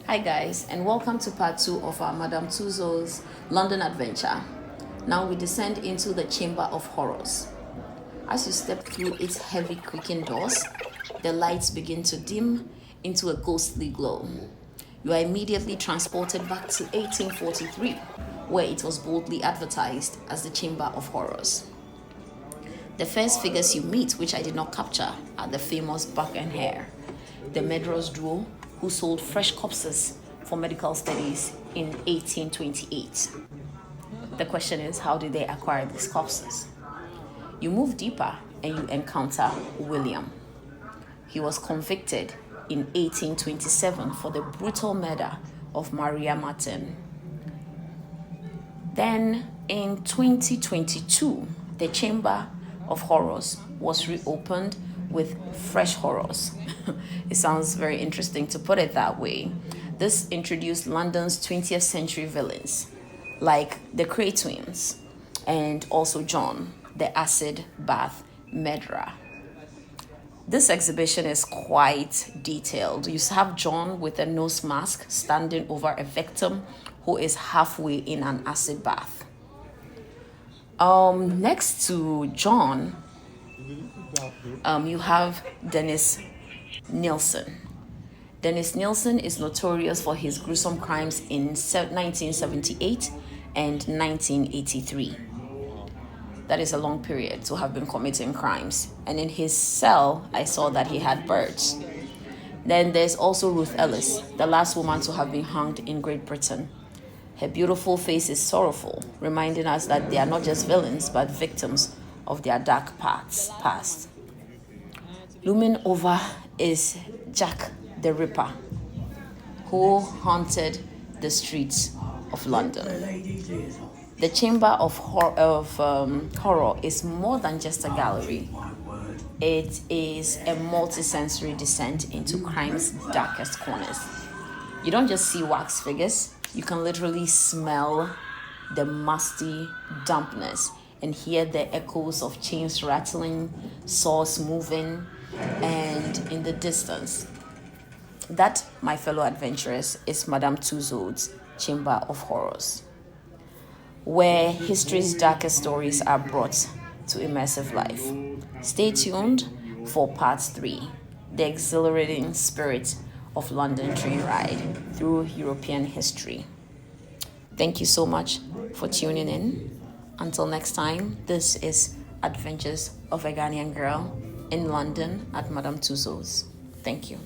Hi guys, and welcome to part 2 of our Madame Tussauds London adventure. Now we descend into the Chamber of Horrors. As you step through its heavy creaking doors, the lights begin to dim into a ghostly glow. You are immediately transported back to 1843, where it was boldly advertised as the Chamber of Horrors. The first figures you meet, which I did not capture, are the famous Buck and Hare, the murderous duo who sold fresh corpses for medical studies in 1828. The question is, how did they acquire these corpses? You move deeper and you encounter William. He was convicted in 1827 for the brutal murder of Maria Martin. Then in 2022, the Chamber of Horrors was reopened with fresh horrors. It sounds very interesting to put it that way. This introduced London's 20th century villains like the Cray twins and also John, the acid bath murderer. This exhibition is quite detailed. You have John with a nose mask standing over a victim who is halfway in an acid bath. Next to John, you have Dennis Nilsen. Dennis Nilsen is notorious for his gruesome crimes in 1978 and 1983. That is a long period to have been committing crimes. And in his cell, I saw that he had birds. Then there's also Ruth Ellis, the last woman to have been hanged in Great Britain. Her beautiful face is sorrowful, reminding us that they are not just villains, but victims of their dark past. Looming over is Jack the Ripper, who haunted the streets of London. The Chamber of Horror is more than just a gallery. It is a multi-sensory descent into crime's darkest corners. You don't just see wax figures, you can literally smell the musty dampness and hear the echoes of chains rattling, saws moving, and in the distance. That, my fellow adventurers, is Madame Tussauds' Chamber of Horrors, where history's darkest stories are brought to immersive life. Stay tuned for part 3, the exhilarating spirit of London train ride through European history. Thank you so much for tuning in. Until next time, this is Adventures of a Ghanaian Girl in London at Madame Tussauds. Thank you.